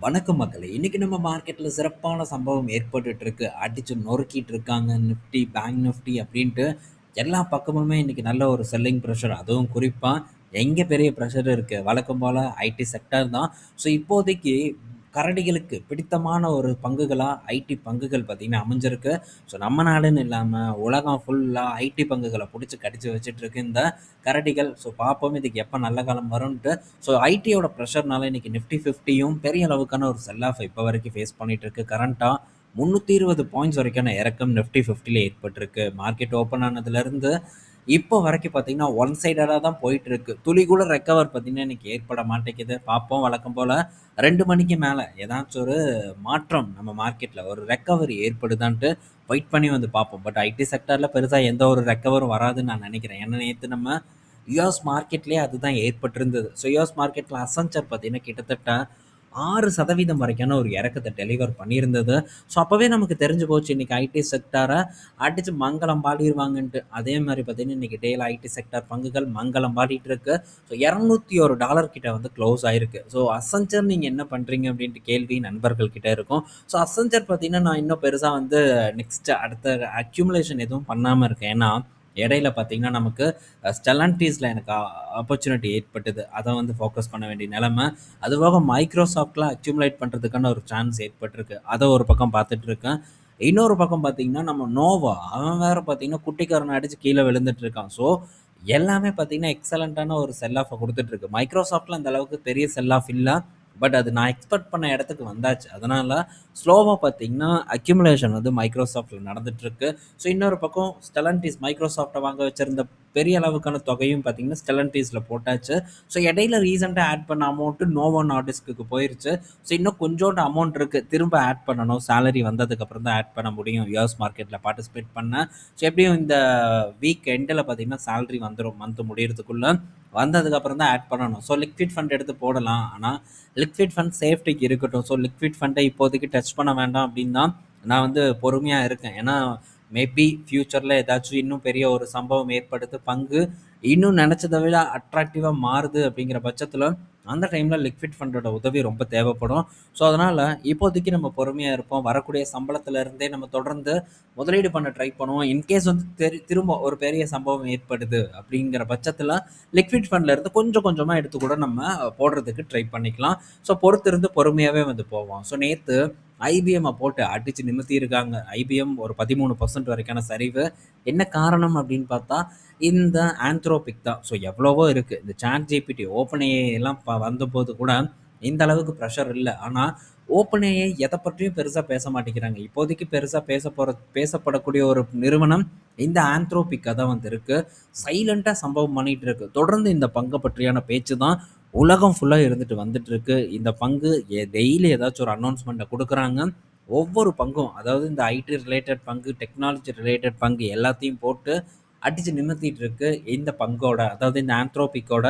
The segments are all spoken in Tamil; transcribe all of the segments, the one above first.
வணக்கம் மக்களே! இன்னைக்கு நம்ம மார்க்கெட்ல சிறப்பான சம்பவம் ஏற்பட்டுட்டு இருக்கு. அடிச்சு நொறுக்கிட்டு இருக்காங்க. நிஃப்டி, பேங்க் நிஃப்டி அப்டின்ட்டு எல்லா பக்கமுமே இன்னைக்கு நல்ல ஒரு செல்லிங் பிரஷர். அதுவும் குறிப்பா எங்க பெரிய பிரஷர் இருக்கு. வழக்கம் போல ஐடி செக்டார் தான். ஸோ இப்போதைக்கு கரடிகளுக்கு பிடித்தமான ஒரு பங்குகளா ஐடி பங்குகள் பார்த்தீங்கன்னா அமைஞ்சிருக்கு. ஸோ நம்ம நாடுன்னு இல்லாம உலகம் ஃபுல்லா ஐடி பங்குகள புடிச்சு கடிச்சு வச்சுட்டு இருக்கு இந்த கரடிகள். ஸோ பார்ப்போம் இதுக்கு எப்ப நல்ல காலம் வரும்ன்ட்டு. ஸோ ஐடியோட ப்ரெஷர்னால இன்னைக்கு நிஃப்டி 50யும் பெரிய அளவுக்கான ஒரு செல் ஆஃப் இப்போ வரைக்கும் ஃபேஸ் பண்ணிட்டு இருக்கு. கரண்ட்டா 320 பாயிண்ட்ஸ் வரைக்கான இறக்கம் நிஃப்டி 50ல ஏற்பட்டிருக்கு. மார்க்கெட் ஓப்பன் ஆனதுலேருந்து இப்போ வரைக்கும் பார்த்தீங்கன்னா, ஒன் சைடடா தான் போயிட்டு இருக்கு. துளி கூட ரெக்கவர் பார்த்தீங்கன்னா, இன்னைக்கு ஏற்பட மாட்டேங்குது. பார்ப்போம் வழக்கம் போல 2 மணிக்கு மேல ஏதாச்சும் ஒரு மாற்றம் நம்ம மார்க்கெட்ல ஒரு ரெக்கவரி ஏற்படுதான்ட்டு வெயிட் பண்ணி வந்து பார்ப்போம். பட் ஐடி செக்டார்ல பெருசா எந்த ஒரு ரெக்கவரும் வராதுன்னு நான் நினைக்கிறேன். ஏன்னா நேத்து நம்ம யுஎஸ் மார்க்கெட்லயே அதுதான் ஏற்பட்டிருந்தது. ஸோ யுஎஸ் மார்க்கெட்ல அசென்ச்சர் பார்த்தீங்கன்னா, கிட்டத்தட்ட 6% வரைக்கான ஒரு இறக்கத்த டெலிவர் பண்ணியிருந்தது. ஸோ அப்பவே நமக்கு தெரிஞ்சு போச்சு இன்னைக்கு ஐடி செக்டார அடிச்சு மங்களம் பாடிருவாங்கன்ட்டு. அதே மாரி பார்த்தீங்கன்னா, இன்னைக்கு டேல ஐடி செக்டார் பங்குகள் மங்களம் பாடிட்டு இருக்கு. ஸோ $201 கிட்ட வந்து க்ளோஸ் ஆயிருக்கு. ஸோ அசென்ச்சர் நீங்க என்ன பண்றீங்க அப்படின்ட்டு கேள்வி நண்பர்கள் கிட்ட இருக்கும். ஸோ அசென்ச்சர் பார்த்தீங்கன்னா, நான் இன்னும் பெருசா வந்து நெக்ஸ்ட் அடுத்த அக்யூமுலேஷன் எதுவும் பண்ணாம இருக்கேன். ஏன்னா, இடையில பார்த்தீங்கன்னா, நமக்கு ஸ்டெல்லன்டீஸ்ல எனக்கு ஆப்பர்ச்சுனிட்டி ஏற்பட்டது. அத வந்து ஃபோக்கஸ் பண்ண வேண்டிய நிலைமை. அதுபோக மைக்ரோசாஃப்ட்ல அக்யூமுலேட் பண்றதுக்கான ஒரு சான்ஸ் ஏற்பட்டிருக்கு. அத ஒரு பக்கம் பார்த்துட்டு இருக்கேன். இன்னொரு பக்கம் பார்த்தீங்கன்னா, நம்ம நோவா அவன் வேற பார்த்தீங்கன்னா, குட்டிக்காரன அடிச்சு கீழ விழுந்துட்டு இருக்கான். ஸோ எல்லாமே பார்த்தீங்கன்னா, எக்ஸலன்ட்டான ஒரு செல் ஆஃப்ப குடுத்துட்டு இருக்கு. மைக்ரோசாஃப்ட்ல அந்த அளவுக்கு பெரிய செல் ஆஃப் இல்ல. பட் அது நான் எக்ஸ்பெக்ட் பண்ண இடத்துக்கு வந்தாச்சு. அதனால ஸ்லோவா பார்த்தீங்கன்னா, அக்யூமுலேஷன் வந்து மைக்ரோசாஃப்ட்ல நடந்துட்டு இருக்கு. ஸோ இன்னொரு பக்கம் ஸ்டெல்லன்டிஸ் மைக்ரோசாஃப்ட்ட வாங்க வச்சிருந்த பெரிய அளவுக்கான தொகையும் பார்த்தீங்கன்னா, ஸ்டெல்லன்டிஸ்ல போட்டாச்சு. ஸோ இடையில ரீசென்ட்டா ஆட் பண்ண அமௌண்ட் நோவோ நார்டிஸ்க்கு போயிருச்சு. ஸோ இன்னும் கொஞ்சோண்டு அமௌண்ட் இருக்கு. திரும்ப ஆட் பண்ணணும். சேலரி வந்ததுக்கப்புறம் தான் ஆட் பண்ண முடியும். யுஎஸ் மார்க்கெட்ல பார்ட்டிசிபேட் பண்ண. ஸோ எப்படியும் இந்த வீக் எண்டுல பார்த்தீங்கன்னா, சேலரி வந்துரும். மந்த் முடியறதுக்குள்ள. வந்ததுக்கப்புறம் தான் ஆட் பண்ணணும். ஸோ லிக்விட் ஃபண்ட் எடுத்து போடலாம். ஆனா, லிக்விட் ஃபண்ட் சேஃப்டிக்கு இருக்கட்டும். ஸோ லிக்விட் ஃபண்ட இப்போதைக்கு டச் பண்ண வேண்டாம் அப்படின்னு தான் நான் வந்து பொறுமையா இருக்கேன். ஏன்னா, மேபி ஃபியூச்சர்ல ஏதாச்சும் இன்னும் பெரிய ஒரு சம்பவம் ஏற்படுது. பங்கு இன்னும் நினைச்சத விட அட்ராக்டிவா மாறுது அப்படிங்கிற பட்சத்துல, அந்த டைம்ல லிக்விட் ஃபண்டோட உதவி ரொம்ப தேவைப்படும். ஸோ அதனால இப்போதைக்கு நம்ம பொறுமையா இருப்போம். வரக்கூடிய சம்பளத்துல இருந்தே நம்ம தொடர்ந்து முதலீடு பண்ண ட்ரை பண்ணுவோம். இன்கேஸ் வந்து திரும்ப ஒரு பெரிய சம்பவம் ஏற்படுது அப்படிங்கிற பட்சத்துல, லிக்விட் ஃபண்ட்ல இருந்து கொஞ்சம் கொஞ்சமா எடுத்து கூட நம்ம போடுறதுக்கு ட்ரை பண்ணிக்கலாம். ஸோ பொறுத்திருந்து பொறுமையாவே வந்து போவோம். ஸோ நேத்து ஐபிஎம்ம போட்டு அடிச்சு நிமித்தியிருக்காங்க. ஐபிஎம் ஒரு 13% வரைக்கான சரிவு. என்ன காரணம் அப்படின்னு பார்த்தா, இந்த ஆந்த்ரோபிக் தான். ஸோ எவ்வளவோ இருக்கு. இந்த ChatGPT, OpenAI எல்லாம் வந்தபோது கூட இந்த அளவுக்கு பிரஷர் இல்ல. ஆனா OpenAI எத பற்றியும் பெருசா பேச மாட்டேங்கிறாங்க. இப்போதைக்கு பெருசா பேசப்படக்கூடிய ஒரு நிறுவனம் இந்த ஆந்த்ரோபிக்கா தான் வந்து இருக்கு. சைலன்ட்டா சம்பவம் பண்ணிட்டு இருக்கு. தொடர்ந்து இந்த பங்க பற்றியான பேச்சு தான் உலகம் ஃபுல்லா இருந்துட்டு வந்துட்டு இருக்கு. இந்த பங்கு டெய்லி ஏதாச்சும் ஒரு அனௌன்ஸ்மெண்ட்ட குடுக்குறாங்க. ஒவ்வொரு பங்கும் அதாவது இந்த ஐடி ரிலேட்டட் பங்கு, டெக்னாலஜி ரிலேட்டட் பங்கு எல்லாத்தையும் போட்டு அடிச்சு நிமித்திட்டு இருக்கு. இந்த பங்கோட அதாவது இந்த ஆந்த்ரோபிக்கோட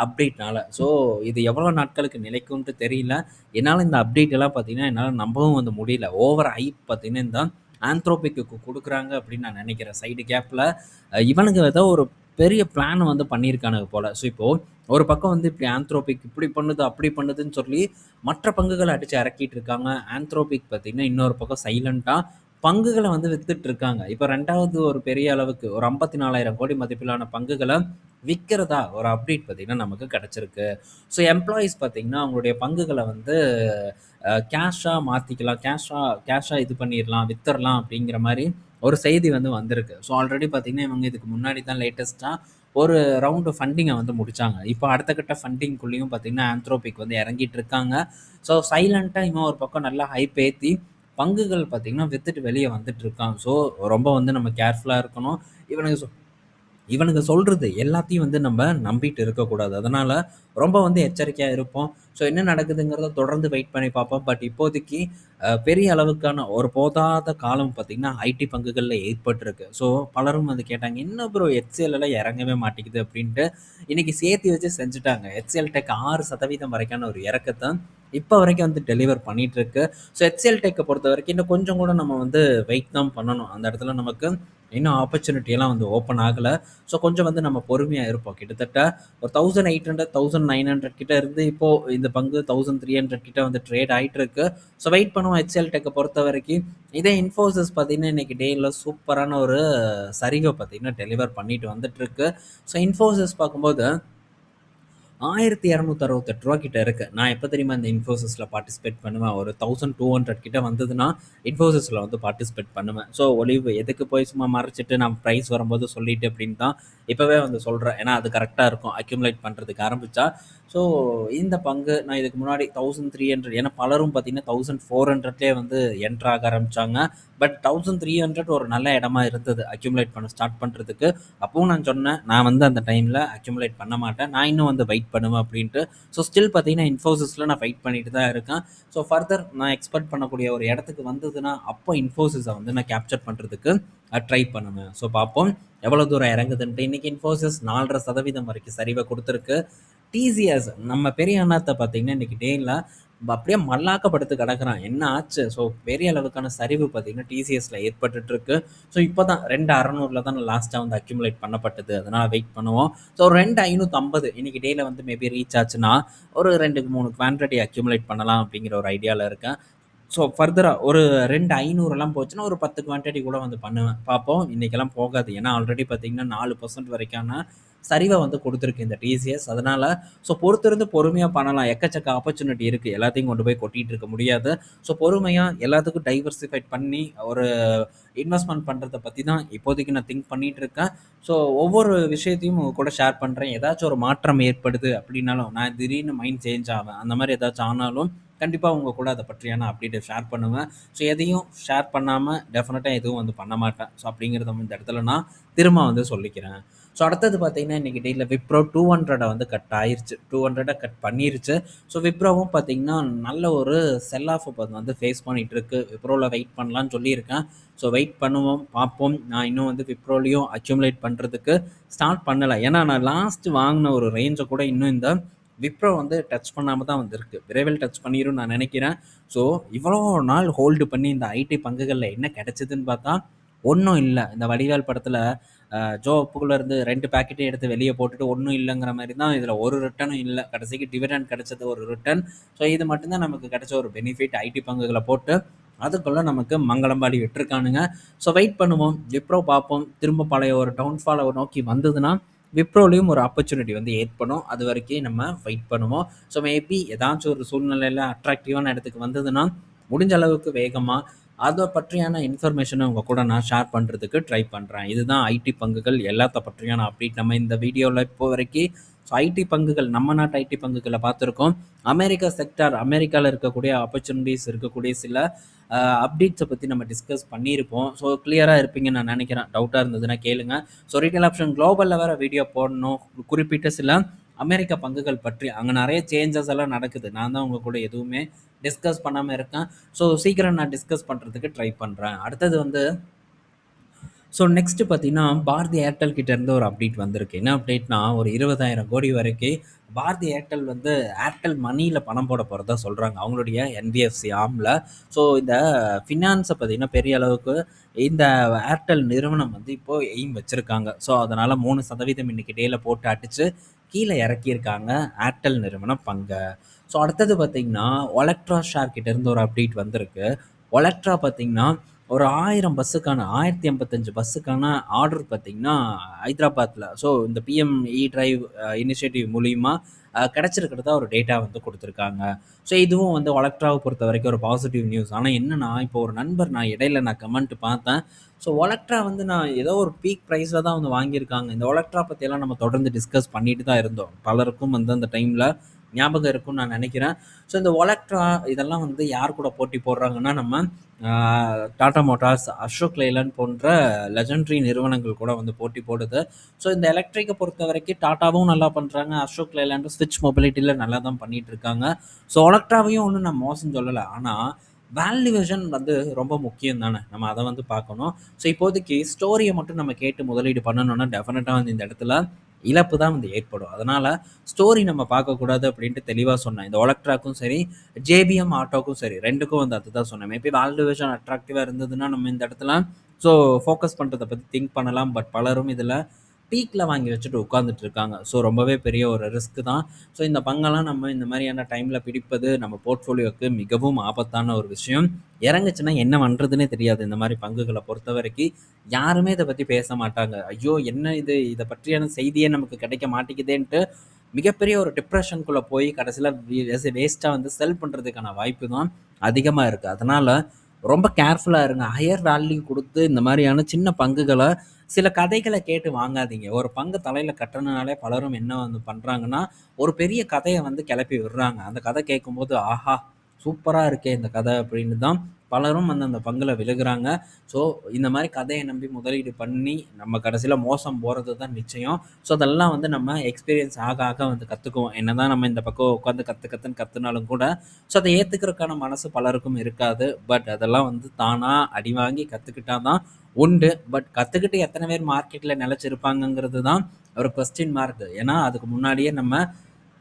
அப்டேட்னால. ஸோ இது எவ்வளோ நாட்களுக்கு நிலைக்கும்ன்ட்டு தெரியல. என்னால இந்த அப்டேட் எல்லாம் பார்த்தீங்கன்னா, என்னால நம்பவும் வந்து முடியல. ஓவர் ஹைப் பார்த்தீங்கன்னா, இந்த ஆந்த்ரோபிக்கு குடுக்குறாங்க அப்படின்னு நான் நினைக்கிறேன். சைடு கேப்ல இவனுங்க ஏதோ ஒரு பெரிய பிளான் வந்து பண்ணியிருக்கானுங்க போல. ஸோ இப்போ ஒரு பக்கம் வந்து இப்படி ஆந்த்ரோபிக் இப்படி பண்ணுது, அப்படி பண்ணுதுன்னு சொல்லி மற்ற பங்குகள அடிச்சு இறக்கிட்டு இருக்காங்க. ஆந்த்ரோபிக் பார்த்தீங்கன்னா, இன்னொரு பக்கம் சைலன்ட்டா பங்குகள வந்து வித்துட்டு இருக்காங்க. இப்ப 2வது ஒரு பெரிய அளவுக்கு ஒரு 54,000 கோடி மதிப்பிலான பங்குகள விக்கிறதா ஒரு அப்டேட் பார்த்தீங்கன்னா, நமக்கு கிடைச்சிருக்கு. ஸோ எம்ப்ளாயீஸ் பார்த்தீங்கன்னா, அவங்களுடைய பங்குகள வந்து கேஷா மாத்திக்கலாம். கேஷா இது பண்ணிறலாம், வித்தரலாம் அப்படிங்கிற மாரி ஒரு செய்தி வந்து வந்திருக்கு. ஸோ ஆல்ரெடி பார்த்தீங்கன்னா, இவங்க இதுக்கு முன்னாடி தான் லேட்டஸ்ட்டா ஒரு ரவுண்ட் ஃபண்டிங்க வந்து முடிச்சாங்க. இப்போ அடுத்த கட்ட ஃபண்டிங்குள்ளயும் பார்த்தீங்கன்னா, ஆந்த்ரோபிக் வந்து இறங்கிட்டு இருக்காங்க. ஸோ சைலன்ட்டா இவன் ஒரு பக்கம் நல்லா ஹைப் ஏத்தி பங்குகள் பார்த்தீங்கன்னா, வித்துட்டு வெளிய வந்துட்டு இருக்கான். ஸோ ரொம்ப வந்து நம்ம கேர்ஃபுல்லா இருக்கணும். இவனுங்க இவனுங்க சொல்றது எல்லாத்தையும் வந்து நம்ம நம்பிட்டு இருக்கக்கூடாது. அதனால ரொம்ப வந்து எச்சரிக்கையா இருப்போம். ஸோ என்ன நடக்குதுங்கிறத தொடர்ந்து வெயிட் பண்ணி பார்ப்போம். பட் இப்போதைக்கு பெரிய அளவுக்கான ஒரு போதாத காலம் பார்த்தீங்கன்னா, ஐடி பங்குகள்ல ஏற்பட்டிருக்கு. ஸோ பலரும் வந்து கேட்டாங்க, "என்ன ப்ரோ HCL எல்லாம் இறங்கவே மாட்டேங்குது" அப்படின்ட்டு. இன்னைக்கு சேர்த்து வச்சு செஞ்சுட்டாங்க. HCL Tech 6% வரைக்கான ஒரு இறக்கத்த இப்போ வரைக்கும் வந்து டெலிவர் பண்ணிட்டு இருக்கு. ஸோ HCL Techஅ பொறுத்தவரைக்கும் இன்னும் கொஞ்சம் கூட நம்ம வந்து வெயிட் தான் பண்ணணும். அந்த இடத்துல நமக்கு இன்னும் ஆப்பர்ச்சுனிட்டி எல்லாம் வந்து ஓப்பன் ஆகல. ஸோ கொஞ்சம் வந்து நம்ம பொறுமையா இருப்போம். கிட்டத்தட்ட ஒரு 1800, 1900 கிட்ட இருந்து இப்போ இந்த பங்கு 1300 கிட்ட வந்து ட்ரேட் ஆயிட்டு இருக்கு. ஸோ வெயிட் பண்ணுவோம் HCL Techஅ பொறுத்தவரைக்கும். இதே இன்ஃபோசிஸ் பார்த்தீங்கன்னா, இன்னைக்கு டேல சூப்பரான ஒரு சரிவை பார்த்தீங்கன்னா டெலிவர் பண்ணிட்டு வந்துட்டு இருக்கு. ஸோ இன்ஃபோசிஸ் பார்க்கும்போது ரூ. 1268 கிட்ட இருக்கு. நான் எப்ப தெரியுமா இந்த இன்ஃபோசிஸ்ல பார்ட்டிசிபேட் பண்ணுவேன். ஒரு 1200 கிட்ட வந்ததுன்னா, இன்ஃபோசிஸ்ல வந்து பார்ட்டிசிபேட் பண்ணுவேன். ஸோ ஒலிவு எதுக்கு போய் சும்மா மறைச்சிட்டு நான் பிரைஸ் வரும்போது சொல்லிட்டு அப்படின்னு தான் இப்பவே வந்து சொல்றேன். ஏன்னா அது கரெக்ட்டா இருக்கும். அக்யூமுலேட் பண்றதுக்கு ஆரம்பிச்சா. ஸோ இந்த பங்கு நான் இதுக்கு முன்னாடி 1300 ஏன்னா பலரும் பார்த்தீங்கன்னா 1400லயே வந்து என்டர் ஆக ஆரம்பிச்சாங்க. பட் 1300 ஒரு நல்ல இடமா இருந்தது அக்யூமுலேட் பண்ண ஸ்டார்ட் பண்றதுக்கு. அப்பவும் நான் சொன்னேன், நான் வந்து அந்த டைம்ல அக்யூமுலேட் பண்ண மாட்டேன். நான் இன்னும் வந்து வெயிட் பண்ணுவேன் அப்படின்ட்டு. ஸோ ஸ்டில் பார்த்தீங்கன்னா இன்ஃபோசிஸ்ல நான் வெயிட் பண்ணிட்டு தான் இருக்கேன். ஸோ ஃபர்தர் நான் எக்ஸ்பெக்ட் பண்ணக்கூடிய ஒரு இடத்துக்கு வந்ததுன்னா, அப்போ இன்ஃபோசிஸை வந்து நான் கேப்சர் பண்றதுக்கு ட்ரை பண்ணுவேன். ஸோ பார்ப்போம் எவ்வளோ தூரம் இறங்குதுன்ட்டு. இன்னைக்கு இன்ஃபோசிஸ் 4.5% வரைக்கும் சரிவை கொடுத்துருக்கு. டிசிஎஸ் நம்ம பெரிய அண்ணாத்த பார்த்தீங்கன்னா இன்னைக்கு டேல அப்படியே மல்லாக்கப்படுத்து கிடக்குறான். என்ன ஆச்சு? ஸோ பெரிய அளவுக்கான சரிவு பார்த்தீங்கன்னா டிசிஎஸ்ல ஏற்பட்டுட்டு இருக்கு. ஸோ இப்போ தான் 2600 தான் லாஸ்ட்டாக வந்து அக்யூமுலேட் பண்ணப்பட்டது. அதனால் வெயிட் பண்ணுவோம். ஸோ 2550 இன்னைக்கு டேல வந்து மேபி ரீச் ஆச்சுன்னா ஒரு 2 3 குவான்டிட்டி அக்யூமுலேட் பண்ணலாம் அப்படிங்கிற ஒரு ஐடியாவில் இருக்கேன். ஸோ ஃபர்தராக ஒரு 2500 போச்சுன்னா ஒரு 10 குவான்டிட்டி கூட வந்து பண்ணுவேன். பார்ப்போம். இன்னைக்கெல்லாம் போகாது. ஏன்னா ஆல்ரெடி பார்த்தீங்கன்னா 4% வரைக்கான சரிவை வந்து கொடுத்துருக்கு இந்த டிசிஎஸ். அதனால ஸோ பொறுத்திருந்து பொறுமையாக பண்ணலாம். எக்கச்சக்க ஆப்பர்ச்சுனிட்டி இருக்குது. எல்லாத்தையும் கொண்டு போய் கொட்டிகிட்டு இருக்க முடியாது. ஸோ பொறுமையாக எல்லாத்துக்கும் டைவர்சிஃபைட் பண்ணி ஒரு இன்வெஸ்ட்மெண்ட் பண்ணுறதை பற்றி தான் இப்போதைக்கு நான் திங்க் பண்ணிட்டு இருக்கேன். ஸோ ஒவ்வொரு விஷயத்தையும் உங்க கூட ஷேர் பண்ணுறேன். ஏதாச்சும் ஒரு மாற்றம் ஏற்படுது அப்படின்னாலும் நான் திடீர்னு மைண்ட் சேஞ்ச் ஆவேன். அந்த மாதிரி ஏதாச்சும் ஆனாலும் கண்டிப்பாக உங்கள் கூட அதை பற்றியான அப்டேட்டை ஷேர் பண்ணுவேன். ஸோ எதையும் ஷேர் பண்ணாமல் டெஃபினட்டாக எதுவும் வந்து பண்ண மாட்டேன். ஸோ அப்படிங்கிறத இந்த இடத்துல நான் திரும்ப வந்து சொல்லிக்கிறேன். ஸோ அடுத்தது பார்த்தீங்கன்னா இன்றைக்கி டேட்டில் விப்ரோ 200 வந்து கட் ஆயிருச்சு. 200 கட் பண்ணிருச்சு. ஸோ விப்ரோவும் பார்த்தீங்கன்னா நல்ல ஒரு செல் ஆஃப் வந்து ஃபேஸ் பண்ணிகிட்டு இருக்கு. விப்ரோவில் வெயிட் பண்ணலான்னு சொல்லியிருக்கேன். ஸோ வெயிட் பண்ணுவோம், பார்ப்போம். நான் இன்னும் வந்து விப்ரோலையும் அக்யூமுலேட் பண்ணுறதுக்கு ஸ்டார்ட் பண்ணலை. ஏன்னா நான் லாஸ்ட் வாங்கின ஒரு ரேஞ்சை கூட இன்னும் இந்த விப்ரோ வந்து டச் பண்ணாமல் தான் வந்திருக்கு. விரைவில் டச் பண்ணிரும் நான் நினைக்கிறேன். ஸோ இவ்வளோ நாள் ஹோல்டு பண்ணி இந்த ஐடி பங்குகளில் என்ன கிடைச்சதுன்னு பார்த்தா ஒன்றும் இல்லை. இந்த வடிவேல் படத்தில் ஜோ அப்புக்குள்ள இருந்து 2 பேக்கெட்டையும் எடுத்து வெளியே போட்டுட்டு ஒன்றும் இல்லைங்கிற மாதிரி தான் இதில் ஒரு ரிட்டனும் இல்லை. கடைசிக்கு டிவிடெண்ட் கிடைச்சது ஒரு ரிட்டர்ன். ஸோ இது மட்டும்தான் நமக்கு கிடைச்ச ஒரு பெனிஃபிட். ஐடி பங்குகளை போட்டு அதுக்குள்ளே நமக்கு மங்களம்பாடி விட்டுருக்கானுங்க. ஸோ வெயிட் பண்ணுவோம். விப்ரோ பார்ப்போம். திரும்ப பழைய ஒரு டவுன்ஃபாலை நோக்கி வந்ததுன்னா விப்ரோலையும் ஒரு ஆப்பர்ச்சுனிட்டி வந்து ஏற்படும். அது வரைக்கும் நம்ம வெயிட் பண்ணுவோம். ஸோ மேபி ஏதாச்சும் ஒரு சூழ்நிலையில் அட்ராக்டிவான இடத்துக்கு வந்ததுன்னா முடிஞ்ச அளவுக்கு வேகமாக அதை பற்றியான இன்ஃபர்மேஷனை உங்கள் கூட நான் ஷேர் பண்ணுறதுக்கு ட்ரை பண்ணுறேன். இதுதான் ஐடி பங்குகள் எல்லாத்த பற்றியான அப்டேட் நம்ம இந்த வீடியோவில் இப்போ வரைக்கும். ஸோ ஐடி பங்குகள் நம்ம நாட்டு ஐடி பங்குகளை பார்த்துருக்கோம். அமெரிக்கா செக்டார் அமெரிக்காவில் இருக்கக்கூடிய ஆப்பர்ச்சுனிட்டிஸ் இருக்கக்கூடிய சில அப்டேட்ஸை பற்றி நம்ம டிஸ்கஸ் பண்ணியிருப்போம். ஸோ கிளியராக இருப்பீங்கன்னு நான் நினைக்கிறேன். டவுட்டாக இருந்ததுன்னா கேளுங்க. ஸோ ரீட்டைல் ஆப்ஷன் குளோபலில் வேறு வீடியோ போடணும். குறிப்பிட்ட சில அமெரிக்க பங்குகள் பற்றி அங்கே நிறைய சேஞ்சஸ் எல்லாம் நடக்குது. நான் தான் உங்கள் கூட எதுவுமே டிஸ்கஸ் பண்ணாமல் இருக்கேன். ஸோ சீக்கிரம் நான் டிஸ்கஸ் பண்ணுறதுக்கு ட்ரை பண்ணுறேன். அடுத்தது வந்து ஸோ நெக்ஸ்ட்டு பார்த்தீங்கன்னா பாரதி ஏர்டெல் கிட்டேருந்து ஒரு அப்டேட் வந்திருக்கு. என்ன அப்டேட்னா ஒரு 20,000 கோடி வரைக்கும் பாரதி ஏர்டெல் வந்து ஏர்டெல் மணியில் பணம் போட போகிறதா சொல்கிறாங்க. அவங்களுடைய என்பிஎஃப்சி ஆர்மில். ஸோ இந்த ஃபினான்ஸை பார்த்தீங்கன்னா பெரிய அளவுக்கு இந்த ஏர்டெல் நிறுவனம் வந்து இப்போது எய்ம் வச்சுருக்காங்க. ஸோ அதனால் 3% இன்னைக்கு டேயில் போட்டு அடித்து கீழே இறக்கியிருக்காங்க ஏர்டெல் நிறுவனம் பங்கை. ஸோ அடுத்தது பார்த்தீங்கன்னா ஒலக்ட்ரா ஷேர் கிட்டேருந்து ஒரு அப்டேட் வந்திருக்கு. ஒலக்ட்ரா பார்த்தீங்கன்னா ஒரு 1000 பஸ்ஸுக்கான 1085 பஸ்ஸுக்கான ஆர்டர் பார்த்தீங்கன்னா ஹைதராபாத்தில் ஸோ இந்த பிஎம்இ டிரைவ் இனிஷியேட்டிவ் மூலிமா கிடச்சிருக்கிறதா ஒரு டேட்டா வந்து கொடுத்துருக்காங்க. ஸோ இதுவும் வந்து ஒலக்ட்ராவை பொறுத்த வரைக்கும் ஒரு பாசிட்டிவ் நியூஸ். ஆனால் என்னென்னா இப்போ ஒரு நண்பர் நான் இடையில நான் கமெண்ட் பார்த்தேன். ஸோ ஒலக்ட்ரா வந்து நான் ஏதோ ஒரு பீக் ப்ரைஸில் தான் வந்து வாங்கியிருக்காங்க. இந்த ஒலக்ட்ரா பற்றியெல்லாம் நம்ம தொடர்ந்து டிஸ்கஸ் பண்ணிட்டு தான் இருந்தோம். பலருக்கும் வந்து அந்த டைமில் ஞாபகம் இருக்கும்னு நான் நினைக்கிறேன். ஸோ இந்த ஒலக்ட்ரா இதெல்லாம் வந்து யார் கூட போட்டி போடுறாங்கன்னா நம்ம டாடா மோட்டார்ஸ், அசோக் லேலண்ட் போன்ற லெஜெண்டரி நிறுவனங்கள் கூட வந்து போட்டி போடுது. ஸோ இந்த எலக்ட்ரிக்கை பொறுத்த வரைக்கும் டாட்டாவும் நல்லா பண்ணுறாங்க. அசோக் லேலண்டும் ஸ்விட்ச் மொபிலிட்டியில் நல்லா தான் பண்ணிகிட்டு இருக்காங்க. ஸோ ஒலக்ட்ராவையும் ஒன்றும் நான் மோசம் சொல்லலை. ஆனால் வேல்யூவேஷன் வந்து ரொம்ப முக்கியம் தானே. நம்ம அதை வந்து பார்க்கணும். ஸோ இப்போதைக்கு ஸ்டோரியை மட்டும் நம்ம கேட்டு முதலீடு பண்ணணும்னா டெஃபினட்டாக வந்து இந்த இடத்துல இழப்பு தான் வந்து ஏற்படும். அதனால ஸ்டோரி நம்ம பார்க்கக்கூடாது அப்படின்ட்டு தெளிவா சொன்னேன். இந்த ஒலக்ட்ராக்கும் சரி, ஜேபிஎம் ஆட்டோக்கும் சரி 2க்கும் வந்து அதுதான் சொன்னேன். மேபி வேல்யூவேஷன் அட்ராக்டிவா இருந்ததுன்னா நம்ம இந்த இடத்துல ஸோ ஃபோக்கஸ் பண்றத பத்தி திங்க் பண்ணலாம். பட் பலரும் இதுல பீக்ல வாங்கி வச்சுட்டு உட்கார்ந்துட்டு இருக்காங்க. ஸோ ரொம்பவே பெரிய ஒரு ரிஸ்க் தான். ஸோ இந்த பங்கெல்லாம் நம்ம இந்த மாதிரியான டைம்ல பிடிப்பது நம்ம போர்ட்ஃபோலியோக்கு மிகவும் ஆபத்தான ஒரு விஷயம். இறங்குச்சுன்னா என்ன பண்றதுன்னே தெரியாது. இந்த மாதிரி பங்குகள பொறுத்தவரைக்கும் யாருமே இத பத்தி பேச மாட்டாங்க. ஐயோ! என்ன இது? இத பற்றியான செய்தியே நமக்கு கிடைக்க மாட்டேங்குதேன்ட்டு மிகப்பெரிய ஒரு டிப்ரஷனுக்குள்ள போய் கடைசியில வேஸ்ட்டா வந்து செல் பண்றதுக்கான வாய்ப்பு தான் அதிகமா இருக்கு. அதனால ரொம்ப கேர்ஃபுல்லா இருங்க. ஹையர் வேல்யூ குடுத்து இந்த மாரியான சின்ன பங்குகள சில கதைகள கேட்டு வாங்காதீங்க. ஒரு பங்கு தலையில கட்டுனனாலே பலரும் என்ன வந்து பண்றாங்கன்னா, ஒரு பெரிய கதைய வந்து கிளப்பி விடுறாங்க. அந்த கதை கேட்கும்போது, ஆஹா! சூப்பரா இருக்கே இந்த கதை அப்படின்னு தான் பலரும் வந்து அந்த பங்குல விழுகுறாங்க. ஸோ இந்த மாரி கதைய நம்பி முதலீடு பண்ணி நம்ம கடைசியில மோசம் போறது தான் நிச்சயம். ஸோ அதெல்லாம் வந்து நம்ம எக்ஸ்பீரியன்ஸ் ஆக ஆக வந்து கத்துக்குவோம். என்னதான் நம்ம இந்த பக்கம் உட்காந்து கத்துன்னு கத்துனாலும் கூட, ஸோ அத ஏத்துக்கிறதுக்கான மனசு பலருக்கும் இருக்காது. பட் அதெல்லாம் வந்து தானா அடி வாங்கி கத்துக்கிட்டா தான் உண்டு. பட் கத்துக்கிட்டு எத்தன பேர் மார்க்கெட்ல நிலைச்சிருப்பாங்கங்கிறது தான் ஒரு கொஸ்டின் மார்க். ஏன்னா அதுக்கு முன்னாடியே நம்ம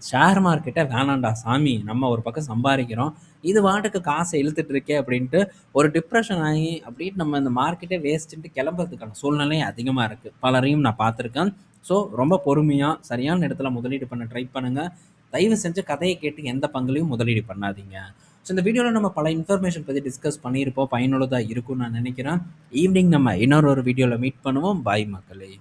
ஷேர் மார்க்கெட்ட வேணாம்டா சாமி, நம்ம ஒரு பக்கம் சம்பாரிக்கிறோம். இது பாட்டுக்கு காச இழுத்துட்டு இருக்கே அப்படின்ட்டு ஒரு டிப்ரஷன் ஆகி அப்படியே நம்ம இந்த மார்க்கெட்டே வேஸ்ட்டுன்ட்டு கிளம்புறதுக்கான சூழ்நிலை அதிகமா இருக்கு. பலரையும் நான் பார்த்துருக்கேன். ஸோ ரொம்ப பொறுமையா சரியான இடத்துல முதலீடு பண்ண ட்ரை பண்ணுங்க. தயவு செஞ்சு கதைய கேட்டு எந்த பங்குலயும் முதலீடு பண்ணாதீங்க. ஸோ இந்த வீடியோல நம்ம பல இன்ஃபர்மேஷன் பத்தி டிஸ்கஸ் பண்ணியிருப்போம். பயனுள்ளதா இருக்கும்னு நான் நினைக்கிறேன். ஈவினிங் நம்ம இன்னொரு ஒரு வீடியோல மீட் பண்ணுவோம். பாய் மக்களே!